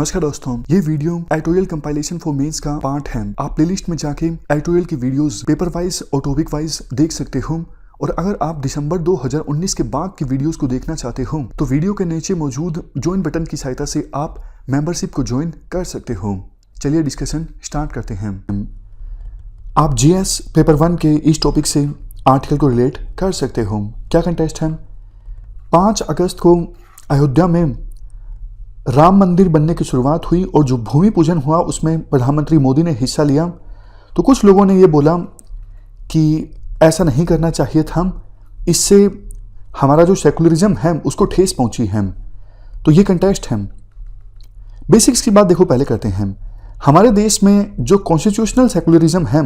नमस्कार दोस्तों, ये video editorial compilation for mains का पार्ट है। आप प्लेलिस्ट में जाके एडिटोरियल की वीडियोस पेपर वाइज और टॉपिक वाइज देख सकते हो। और अगर आप दिसंबर 2019 के बाद की वीडियोस को देखना चाहते हो तो वीडियो के नीचे मौजूद ज्वाइन बटन की सहायता से आप मेंबरशिप को ज्वाइन कर सकते हो। चलिए डिस्कशन स्टार्ट करते हैं। आप जीएस पेपर 1 के इस टॉपिक से आर्टिकल को रिलेट कर सकते हो। क्या कंटेस्ट है? 5 अगस्त को अयोध्या में राम मंदिर बनने की शुरुआत हुई और जो भूमि पूजन हुआ उसमें प्रधानमंत्री मोदी ने हिस्सा लिया। तो कुछ लोगों ने ये बोला कि ऐसा नहीं करना चाहिए था, इससे हमारा जो सेकुलरिज्म है उसको ठेस पहुंची है। तो ये कंटेस्ट है। बेसिक्स की बात देखो पहले करते हैं। हमारे देश में जो कॉन्स्टिट्यूशनल सेकुलरिज्म है,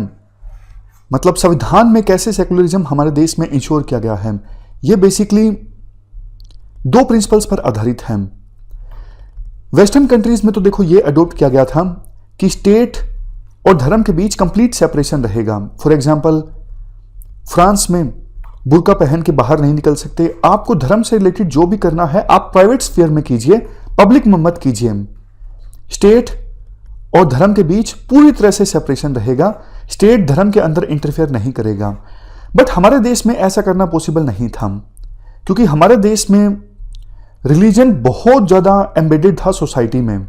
मतलब संविधान में कैसे सेकुलरिज्म हमारे देश में इंश्योर किया गया है, ये बेसिकली 2 प्रिंसिपल्स पर आधारित है। वेस्टर्न कंट्रीज में तो देखो ये अडॉप्ट किया गया था कि स्टेट और धर्म के बीच कंप्लीट सेपरेशन रहेगा। फॉर एग्जांपल फ्रांस में बुर्का पहन के बाहर नहीं निकल सकते। आपको धर्म से रिलेटेड जो भी करना है आप प्राइवेट स्फीयर में कीजिए, पब्लिक में मत कीजिए। स्टेट और धर्म के बीच पूरी तरह से सेपरेशन रहेगा। स्टेट धर्म के अंदर इंटरफेयर नहीं करेगा। बट हमारे देश में ऐसा करना पॉसिबल नहीं था, क्योंकि हमारे देश में रिलीजन बहुत ज़्यादा एम्बेडेड था सोसाइटी में।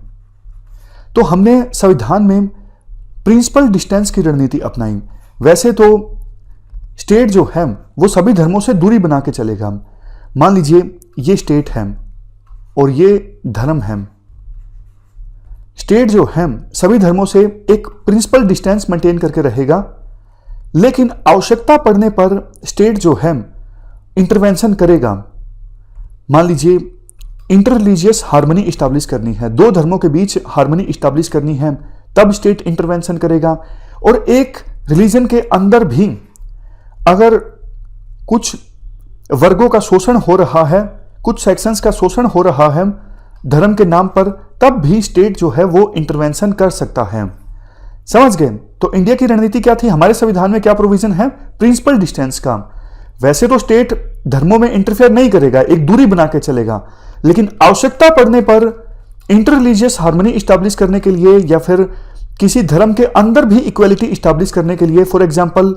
तो हमने संविधान में प्रिंसिपल डिस्टेंस की रणनीति अपनाई। वैसे तो स्टेट जो है वो सभी धर्मों से दूरी बना के चलेगा। मान लीजिए ये स्टेट है और ये धर्म है। स्टेट जो है सभी धर्मों से एक प्रिंसिपल डिस्टेंस मेंटेन करके रहेगा, लेकिन आवश्यकता पड़ने पर स्टेट जो है इंटरवेंशन करेगा। मान लीजिए इंटर रिलीजियस हार्मनी इस्टेब्लिश करनी है, 2 धर्मों के बीच हार्मनी इस्टेब्लिश करनी है, तब स्टेट इंटरवेंशन करेगा। और एक रिलीजन के अंदर भी अगर कुछ वर्गों का शोषण हो रहा है, कुछ सेक्शंस का शोषण हो रहा है धर्म के नाम पर, तब भी स्टेट जो है वो इंटरवेंशन कर सकता है। समझ गए? तो इंडिया की रणनीति क्या थी? हमारे संविधान में क्या प्रोविजन है? प्रिंसिपल डिस्टेंस का। वैसे तो स्टेट धर्मों में इंटरफेयर नहीं करेगा, एक दूरी बना के चलेगा, लेकिन आवश्यकता पड़ने पर इंटर रिलीजियस हार्मनी इस्टेब्लिश करने के लिए या फिर किसी धर्म के अंदर भी इक्वलिटी इस्टेब्लिश करने के लिए, फॉर एग्जांपल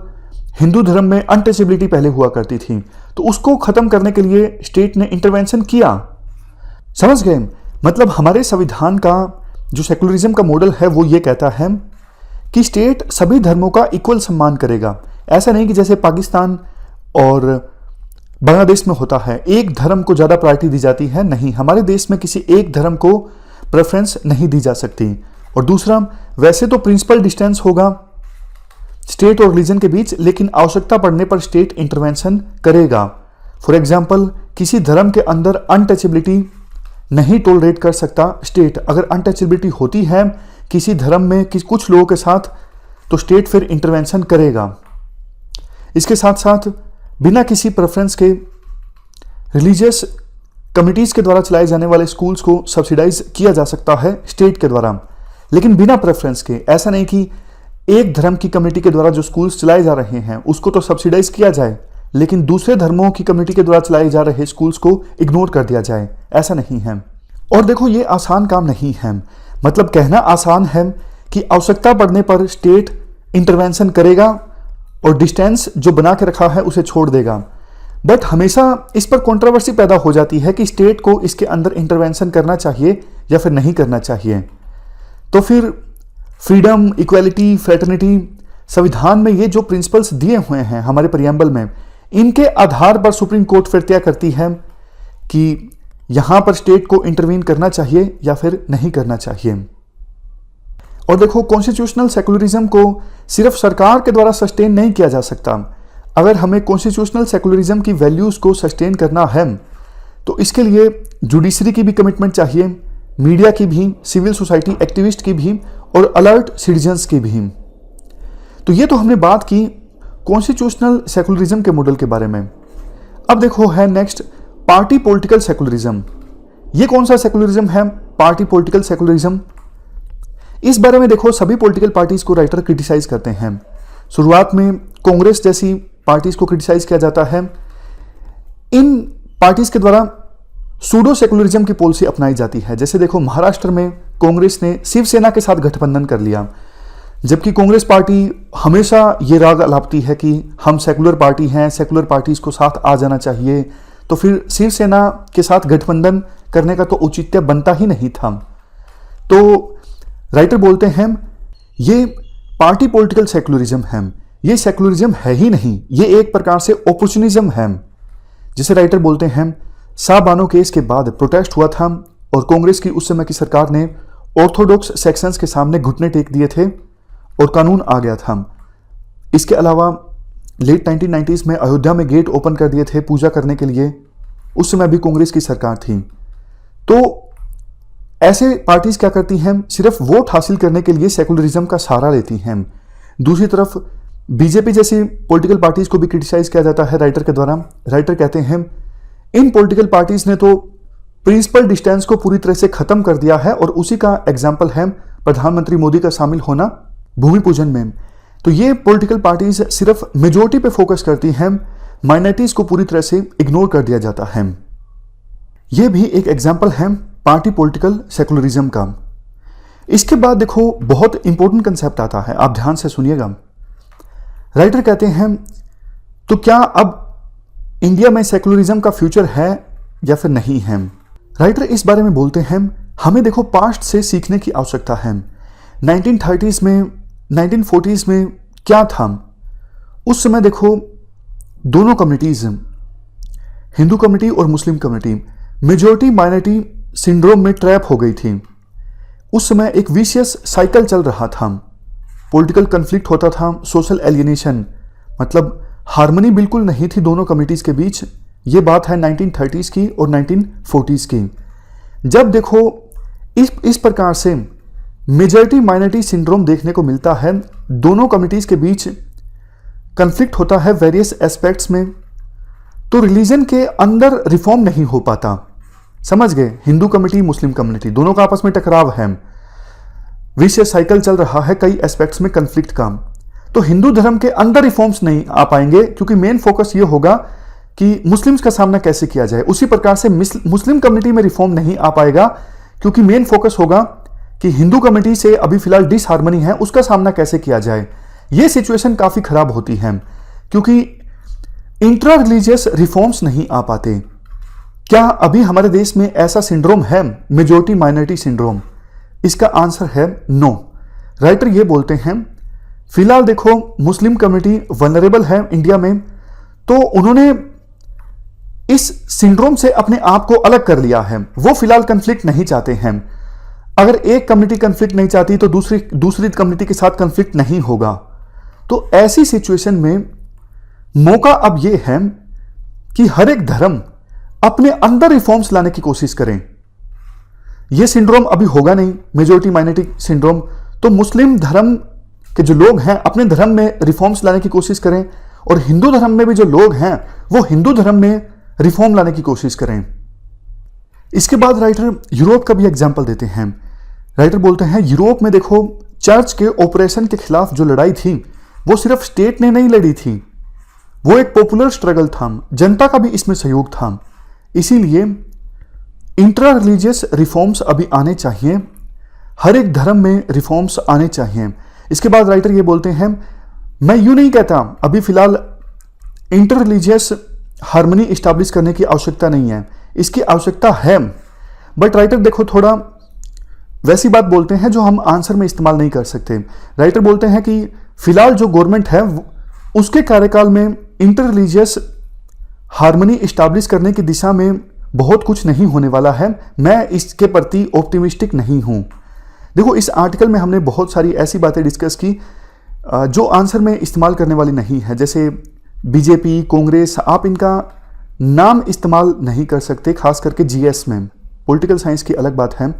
हिंदू धर्म में अनटचेबिलिटी पहले हुआ करती थी, तो उसको खत्म करने के लिए स्टेट ने इंटरवेंशन किया। समझ गए? मतलब हमारे संविधान का जो सेकुलरिज्म का मॉडल है वो ये कहता है कि स्टेट सभी धर्मों का इक्वल सम्मान करेगा। ऐसा नहीं कि जैसे पाकिस्तान और बांग्लादेश में होता है, एक धर्म को ज्यादा प्रायोरिटी दी जाती है। नहीं, हमारे देश में किसी एक धर्म को प्रेफरेंस नहीं दी जा सकती। और दूसरा, वैसे तो प्रिंसिपल डिस्टेंस होगा स्टेट और रिलीजन के बीच, लेकिन आवश्यकता पड़ने पर स्टेट इंटरवेंशन करेगा। फॉर एग्जाम्पल किसी धर्म के अंदर अनटचेबिलिटी नहीं टॉलरेट कर सकता स्टेट। अगर अनटचेबिलिटी होती है किसी धर्म में कुछ लोगों के साथ, तो स्टेट फिर इंटरवेंशन करेगा। इसके साथ साथ बिना किसी प्रेफरेंस के रिलीजियस कमिटीज के द्वारा चलाए जाने वाले स्कूल्स को सब्सिडाइज किया जा सकता है स्टेट के द्वारा, लेकिन बिना प्रेफरेंस के। ऐसा नहीं कि एक धर्म की कम्युनिटी के द्वारा जो स्कूल्स चलाए जा रहे हैं उसको तो सब्सिडाइज किया जाए, लेकिन दूसरे धर्मों की कम्युनिटी के द्वारा चलाए जा रहे स्कूल्स को इग्नोर कर दिया जाए। ऐसा नहीं है। और देखो ये आसान काम नहीं है। मतलब कहना आसान है कि आवश्यकता पड़ने पर स्टेट इंटरवेंशन करेगा और डिस्टेंस जो बना के रखा है उसे छोड़ देगा। बट हमेशा इस पर कंट्रोवर्सी पैदा हो जाती है कि स्टेट को इसके अंदर इंटरवेंशन करना चाहिए या फिर नहीं करना चाहिए। तो फिर फ्रीडम, इक्वालिटी, फ्रेटर्निटी, संविधान में ये जो प्रिंसिपल्स दिए हुए हैं हमारे प्रियम्बल में, इनके आधार पर सुप्रीम कोर्ट फिर तय करती है कि यहां पर स्टेट को इंटरवीन करना चाहिए या फिर नहीं करना चाहिए। और देखो कॉन्स्टिट्यूशनल सेकुलरिज्म को सिर्फ सरकार के द्वारा सस्टेन नहीं किया जा सकता। अगर हमें कॉन्स्टिट्यूशनल सेकुलरिज्म की वैल्यूज को सस्टेन करना है तो इसके लिए जुडिशरी की भी कमिटमेंट चाहिए, मीडिया की भी, सिविल सोसाइटी एक्टिविस्ट की भी और अलर्ट सिटीजन्स की भी। तो ये तो हमने बात की कॉन्स्टिट्यूशनल सेकुलरिज्म के मॉडल के बारे में। अब देखो है नेक्स्ट पार्टी पॉलिटिकल सेकुलरिज्म। ये कौन सा सेकुलरिज्म है? Party political secularism. इस बारे में देखो सभी पॉलिटिकल पार्टीज को राइटर क्रिटिसाइज करते हैं। शुरुआत में कांग्रेस जैसी पार्टीज को क्रिटिसाइज किया जाता है। इन पार्टीज के द्वारा सूडो सेकुलरिज्म की पॉलिसी अपनाई जाती है। जैसे देखो महाराष्ट्र में कांग्रेस ने शिवसेना के साथ गठबंधन कर लिया, जबकि कांग्रेस पार्टी हमेशा ये राग अलापती है कि हम सेकुलर पार्टी हैं, सेकुलर पार्टीज को साथ आ जाना चाहिए, तो फिर शिवसेना के साथ गठबंधन करने का तो औचित्य बनता ही नहीं था। तो राइटर बोलते हैं ये पार्टी पॉलिटिकल सेकुलरिज्म है, ये सेकुलरिज्म है ही नहीं, ये एक प्रकार से ओपोर्चुनिज्म है। जिसे राइटर बोलते हैं साबानो केस के बाद प्रोटेस्ट हुआ था और कांग्रेस की उस समय की सरकार ने ऑर्थोडॉक्स सेक्शंस के सामने घुटने टेक दिए थे और कानून आ गया था। इसके अलावा लेट 1990s में अयोध्या में गेट ओपन कर दिए थे पूजा करने के लिए, उस समय भी कांग्रेस की सरकार थी। तो ऐसे पार्टीज क्या करती हैं, सिर्फ वोट हासिल करने के लिए सेकुलरिज्म का सहारा लेती हैं। दूसरी तरफ बीजेपी जैसी पॉलिटिकल पार्टीज को भी क्रिटिसाइज किया जाता है राइटर के द्वारा। राइटर कहते हैं इन पॉलिटिकल पार्टीज ने तो प्रिंसिपल डिस्टेंस को पूरी तरह से खत्म कर दिया है और उसी का एग्जाम्पल है प्रधानमंत्री मोदी का शामिल होना भूमि पूजन में। तो ये पॉलिटिकल पार्टीज सिर्फ मेजोरिटी पे फोकस करती हैं, माइनॉरिटीज को पूरी तरह से इग्नोर कर दिया जाता है। यह भी एक एग्जाम्पल है पार्टी पॉलिटिकल सेकुलरिज्म का। इसके बाद देखो बहुत इंपॉर्टेंट कंसेप्ट आता है, आप ध्यान से सुनिएगा। राइटर कहते हैं तो क्या अब इंडिया में सेकुलरिज्म का फ्यूचर है या फिर नहीं है। राइटर इस बारे में बोलते हैं हमें देखो पास्ट से सीखने की आवश्यकता है। 1930s में 1940s में क्या था, उस समय देखो दोनों कम्युनिटीज, हिंदू कम्युनिटी और Muslim community, majority minority syndrome में ट्रैप हो गई थी। उस समय एक विशियस साइकिल चल रहा था, पॉलिटिकल कन्फ्लिक्ट होता था, सोशल एलियनेशन, मतलब हार्मनी बिल्कुल नहीं थी दोनों कम्युनिटीज के बीच। ये बात है 1930s की और 1940s की। जब देखो इस प्रकार से मेजॉरिटी माइनॉरिटी सिंड्रोम देखने को मिलता है, दोनों कम्युनिटीज के बीच कन्फ्लिक्ट होता है वेरियस एस्पेक्ट्स में, तो रिलीजन के अंदर रिफॉर्म नहीं हो पाता। समझ गए, हिंदू कम्युनिटी मुस्लिम कम्युनिटी दोनों का आपस में टकराव है, विशेष साइकिल चल रहा है कई एस्पेक्ट्स में कन्फ्लिक्ट का। तो हिंदू धर्म के अंदर रिफॉर्म्स नहीं आ पाएंगे क्योंकि मेन फोकस ये होगा कि मुस्लिम्स का सामना कैसे किया जाए। उसी प्रकार से मुस्लिम कम्युनिटी में रिफॉर्म नहीं आ पाएगा क्योंकि मेन फोकस होगा कि हिंदू कम्युनिटी से अभी फिलहाल डिसहार्मनी है, उसका सामना कैसे किया जाए। यह सिचुएशन काफी खराब होती है क्योंकि इंट्रा रिलीजियस रिफॉर्म्स नहीं आ पाते। क्या अभी हमारे देश में ऐसा सिंड्रोम है, मेजॉरिटी माइनॉरिटी सिंड्रोम? इसका आंसर है नो। राइटर ये बोलते हैं फिलहाल देखो मुस्लिम कम्युनिटी वनरेबल है इंडिया में, तो उन्होंने इस सिंड्रोम से अपने आप को अलग कर लिया है। वो फिलहाल कंफ्लिक्ट नहीं चाहते हैं। अगर एक कम्युनिटी कंफ्लिक्ट नहीं चाहती तो दूसरी कम्युनिटी के साथ कंफ्लिक्ट नहीं होगा। तो ऐसी सिचुएशन में मौका अब यह है कि हर एक धर्म अपने अंदर रिफॉर्म्स लाने की कोशिश करें। यह सिंड्रोम अभी होगा नहीं, मेजॉरिटी माइनॉरिटी सिंड्रोम। तो मुस्लिम धर्म के जो लोग हैं अपने धर्म में रिफॉर्म्स लाने की कोशिश करें और हिंदू धर्म में भी जो लोग हैं वो हिंदू धर्म में रिफॉर्म लाने की कोशिश करें। इसके बाद राइटर यूरोप का भी एग्जाम्पल देते हैं। राइटर बोलते हैं यूरोप में देखो चर्च के ऑपरेशन के खिलाफ जो लड़ाई थी वो सिर्फ स्टेट ने नहीं लड़ी थी, वो एक पॉपुलर स्ट्रगल था, जनता का भी इसमें सहयोग था। इसीलिए इंट्रा रिलीजियस रिफॉर्म्स अभी आने चाहिए, हर एक धर्म में रिफॉर्म्स आने चाहिए। इसके बाद राइटर ये बोलते हैं मैं यूं नहीं कहता अभी फिलहाल इंटर रिलीजियस हार्मनी इस्टेब्लिश करने की आवश्यकता नहीं है, इसकी आवश्यकता है। बट राइटर देखो थोड़ा वैसी बात बोलते हैं जो हम आंसर में इस्तेमाल नहीं कर सकते। राइटर बोलते हैं कि फिलहाल जो गवर्नमेंट है उसके कार्यकाल में इंटर रिलीजियस हार्मनी इस्टेब्लिश करने की दिशा में बहुत कुछ नहीं होने वाला है, मैं इसके प्रति ऑप्टिमिस्टिक नहीं हूं। देखो इस आर्टिकल में हमने बहुत सारी ऐसी बातें डिस्कस की जो आंसर में इस्तेमाल करने वाली नहीं है, जैसे बीजेपी, कांग्रेस, आप इनका नाम इस्तेमाल नहीं कर सकते, खास करके जीएस में। पॉलिटिकल साइंस की अलग बात है,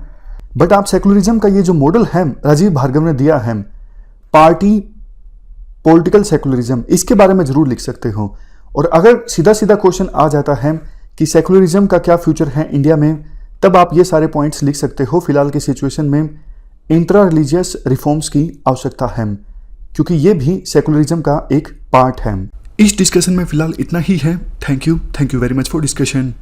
बट आप सेकुलरिज्म का ये जो मॉडल है राजीव भार्गव ने दिया है, पार्टी पॉलिटिकल सेकुलरिज्म, इसके बारे में जरूर लिख सकते हो। और अगर सीधा सीधा क्वेश्चन आ जाता है कि सेकुलरिज्म का क्या फ्यूचर है इंडिया में, तब आप ये सारे पॉइंट्स लिख सकते हो। फिलहाल की सिचुएशन में इंट्रा रिलीजियस रिफॉर्म्स की आवश्यकता है क्योंकि ये भी सेकुलरिज्म का एक पार्ट है। इस डिस्कशन में फिलहाल इतना ही है। Thank you very much for discussion.